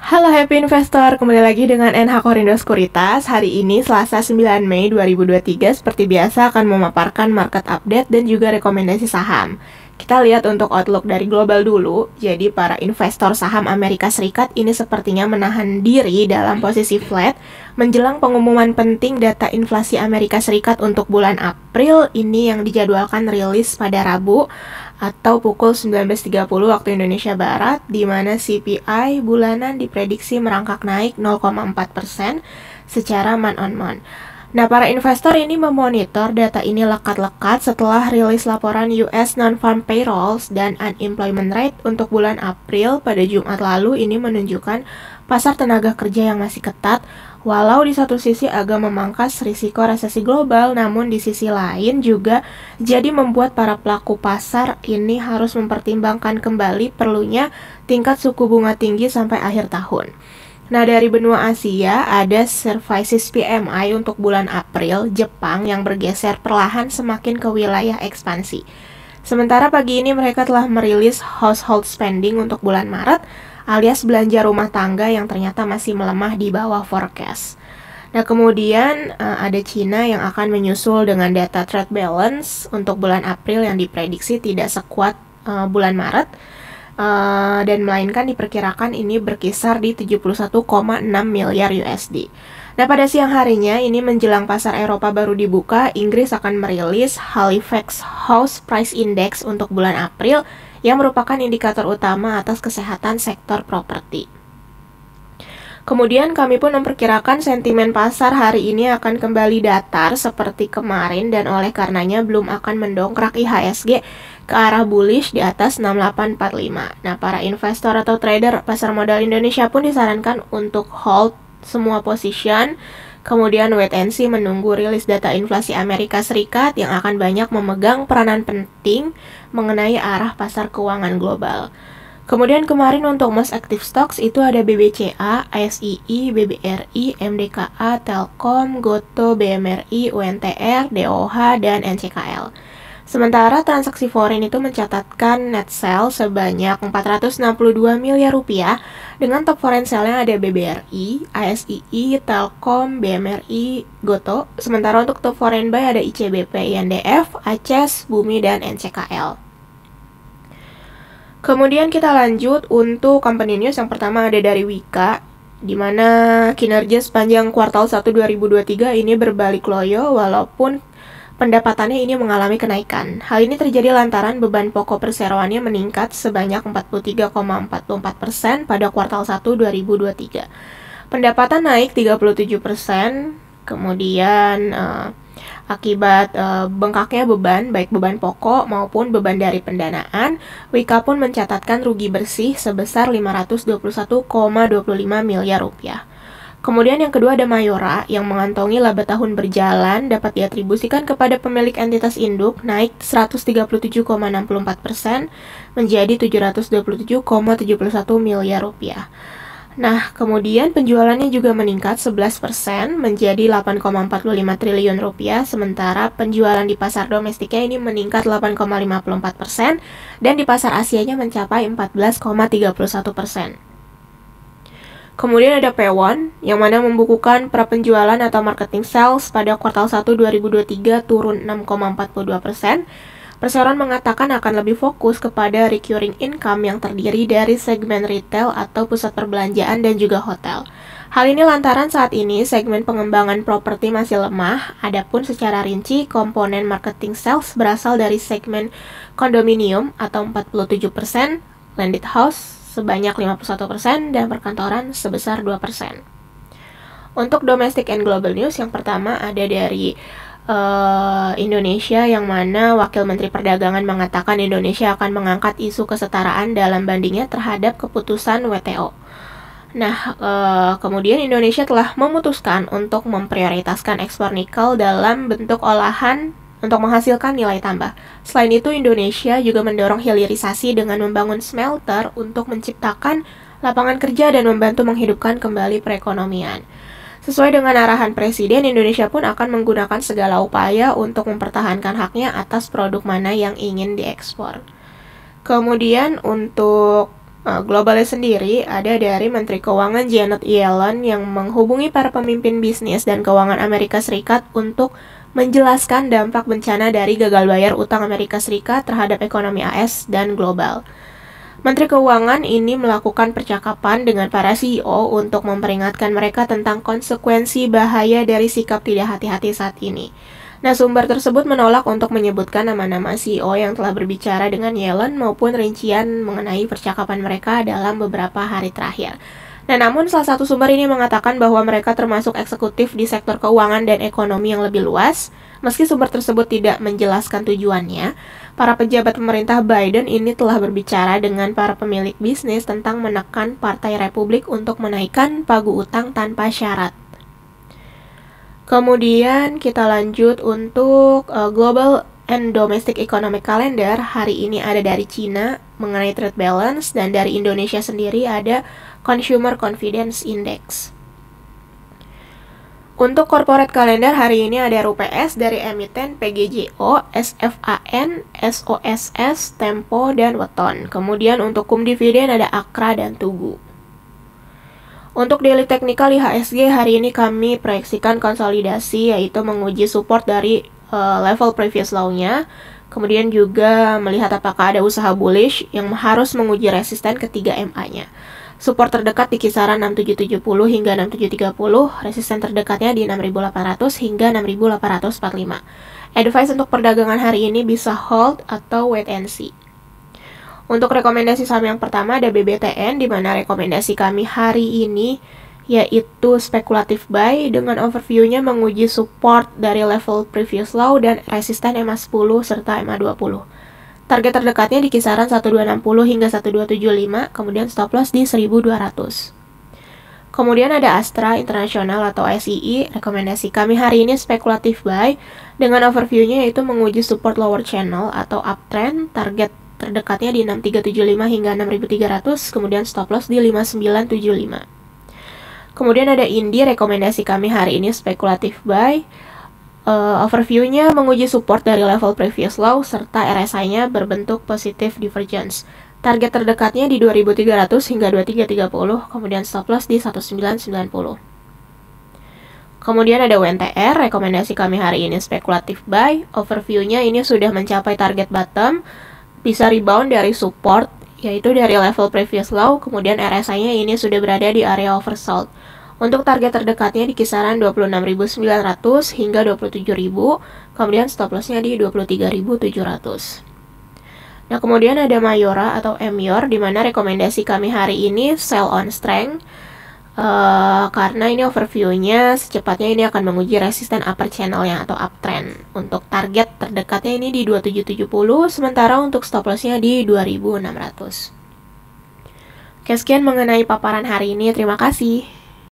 Halo Happy Investor, kembali lagi dengan NH Korindo Sekuritas. Hari ini Selasa 9 Mei 2023 seperti biasa akan memaparkan market update dan juga rekomendasi saham. Kita lihat untuk outlook dari global dulu. Jadi para investor saham Amerika Serikat ini sepertinya menahan diri dalam posisi flat menjelang pengumuman penting data inflasi Amerika Serikat untuk bulan April ini yang dijadwalkan rilis pada Rabu atau pukul 19.30 waktu Indonesia Barat, di mana CPI bulanan diprediksi merangkak naik 0,4% secara month on month. Nah, para investor ini memonitor data ini lekat-lekat setelah rilis laporan US Non-Farm Payrolls dan Unemployment Rate untuk bulan April pada Jumat lalu. Ini menunjukkan pasar tenaga kerja yang masih ketat, walau di satu sisi agak memangkas risiko resesi global, namun di sisi lain juga jadi membuat para pelaku pasar ini harus mempertimbangkan kembali perlunya tingkat suku bunga tinggi sampai akhir tahun. Nah, dari benua Asia ada Services PMI untuk bulan April Jepang yang bergeser perlahan semakin ke wilayah ekspansi. Sementara pagi ini mereka telah merilis household spending untuk bulan Maret, alias belanja rumah tangga yang ternyata masih melemah di bawah forecast. Nah, kemudian ada Cina yang akan menyusul dengan data trade balance untuk bulan April yang diprediksi tidak sekuat bulan Maret, dan melainkan diperkirakan ini berkisar di 71,6 miliar USD. Nah, pada siang harinya ini menjelang pasar Eropa baru dibuka, Inggris akan merilis Halifax House Price Index untuk bulan April yang merupakan indikator utama atas kesehatan sektor properti. Kemudian kami pun memperkirakan sentimen pasar hari ini akan kembali datar seperti kemarin dan oleh karenanya belum akan mendongkrak IHSG ke arah bullish di atas 6845. Nah, para investor atau trader pasar modal Indonesia pun disarankan untuk hold semua position, kemudian wait and see menunggu rilis data inflasi Amerika Serikat yang akan banyak memegang peranan penting mengenai arah pasar keuangan global. Kemudian kemarin untuk most active stocks itu ada BBCA, ASII, BBRI, MDKA, Telkom, Goto, BMRI, UNTR, DOH, dan NCKL. Sementara transaksi foreign itu mencatatkan net sale sebanyak 462 miliar rupiah dengan top foreign sale-nya ada BBRI, ASII, Telkom, BMRI, Goto. Sementara untuk top foreign buy ada ICBP, INDF, ACES, Bumi, dan NCKL. Kemudian kita lanjut untuk company news. Yang pertama ada dari Wika, di mana kinerja sepanjang kuartal 1 2023 ini berbalik loyo walaupun pendapatannya ini mengalami kenaikan. Hal ini terjadi lantaran beban pokok perseroannya meningkat sebanyak 43,44% pada kuartal 1 2023. Pendapatan naik 37%, kemudian akibat bengkaknya beban, baik beban pokok maupun beban dari pendanaan, Wika pun mencatatkan rugi bersih sebesar 521,25 miliar rupiah. Kemudian yang kedua ada Mayora yang mengantongi laba tahun berjalan dapat diatribusikan kepada pemilik entitas induk naik 137,64% menjadi 727,71 miliar rupiah. Nah, kemudian penjualannya juga meningkat 11% menjadi 8,45 triliun rupiah, sementara penjualan di pasar domestiknya ini meningkat 8,54% dan di pasar Asianya mencapai 14,31%. Kemudian ada Pewon yang mana membukukan prapenjualan atau marketing sales pada kuartal 1 2023 turun 6,42%. Perseroan mengatakan akan lebih fokus kepada recurring income yang terdiri dari segmen retail atau pusat perbelanjaan dan juga hotel. Hal ini lantaran saat ini segmen pengembangan properti masih lemah, adapun secara rinci komponen marketing sales berasal dari segmen kondominium atau 47%, landed house sebanyak 51%, dan perkantoran sebesar 2%. Untuk domestic and global news, yang pertama ada dari Indonesia yang mana Wakil Menteri Perdagangan mengatakan Indonesia akan mengangkat isu kesetaraan dalam bandingnya terhadap keputusan WTO. Nah, kemudian Indonesia telah memutuskan untuk memprioritaskan ekspor nikel dalam bentuk olahan untuk menghasilkan nilai tambah. Selain itu, Indonesia juga mendorong hilirisasi dengan membangun smelter untuk menciptakan lapangan kerja dan membantu menghidupkan kembali perekonomian. Sesuai dengan arahan Presiden, Indonesia pun akan menggunakan segala upaya untuk mempertahankan haknya atas produk mana yang ingin diekspor. Kemudian untuk Globalnya sendiri ada dari Menteri Keuangan Janet Yellen yang menghubungi para pemimpin bisnis dan keuangan Amerika Serikat untuk menjelaskan dampak bencana dari gagal bayar utang Amerika Serikat terhadap ekonomi AS dan global. Menteri Keuangan ini melakukan percakapan dengan para CEO untuk memperingatkan mereka tentang konsekuensi bahaya dari sikap tidak hati-hati saat ini. Nah, sumber tersebut menolak untuk menyebutkan nama-nama CEO yang telah berbicara dengan Yellen maupun rincian mengenai percakapan mereka dalam beberapa hari terakhir. Nah, namun salah satu sumber ini mengatakan bahwa mereka termasuk eksekutif di sektor keuangan dan ekonomi yang lebih luas. Meski sumber tersebut tidak menjelaskan tujuannya, para pejabat pemerintah Biden ini telah berbicara dengan para pemilik bisnis tentang menekan Partai Republik untuk menaikkan pagu utang tanpa syarat. Kemudian kita lanjut untuk Global and Domestic Economic Calendar. Hari ini ada dari Cina mengenai trade balance, dan dari Indonesia sendiri ada Consumer Confidence Index. Untuk corporate calendar hari ini ada RUPS dari emiten PGJO, SFAN, SOSS, Tempo, dan Weton. Kemudian untuk cum dividen ada Akra dan Tugu. Untuk daily technical IHSG hari ini kami proyeksikan konsolidasi, yaitu menguji support dari level previous low-nya. Kemudian juga melihat apakah ada usaha bullish yang harus menguji resisten ke 3 MA-nya. Support terdekat di kisaran 6770 hingga 6730, resisten terdekatnya di 6800 hingga 6845. Advice untuk perdagangan hari ini bisa hold atau wait and see. Untuk rekomendasi saham yang pertama ada BBTN, di mana rekomendasi kami hari ini yaitu spekulatif buy dengan overview-nya menguji support dari level previous low dan resisten MA10 serta MA20. Target terdekatnya di kisaran 1260 hingga 1275, kemudian stop loss di 1200. Kemudian ada Astra International atau SII, rekomendasi kami hari ini spekulatif buy dengan overview-nya yaitu menguji support lower channel atau uptrend, target terdekatnya di 6375 hingga 6300, kemudian stop loss di 5975. Kemudian ada Indi, rekomendasi kami hari ini spekulatif buy. Overview-nya menguji support dari level previous low serta RSI-nya berbentuk positive divergence. Target terdekatnya di 2300 hingga 2330, kemudian stop loss di 1990. Kemudian ada WNTR, rekomendasi kami hari ini spekulatif buy. Overview-nya ini sudah mencapai target bottom, bisa rebound dari support yaitu dari level previous low, kemudian RSI-nya ini sudah berada di area oversold. Untuk target terdekatnya di kisaran 26.900 hingga 27.000, kemudian stop loss-nya di 23.700. Nah, kemudian ada Mayora atau MYOR, di mana rekomendasi kami hari ini sell on strength. Karena ini overview-nya secepatnya ini akan menguji resisten upper channel-nya atau uptrend. Untuk target terdekatnya ini di 2770, sementara untuk stop loss-nya di 2600. Oke, sekian mengenai paparan hari ini. Terima kasih.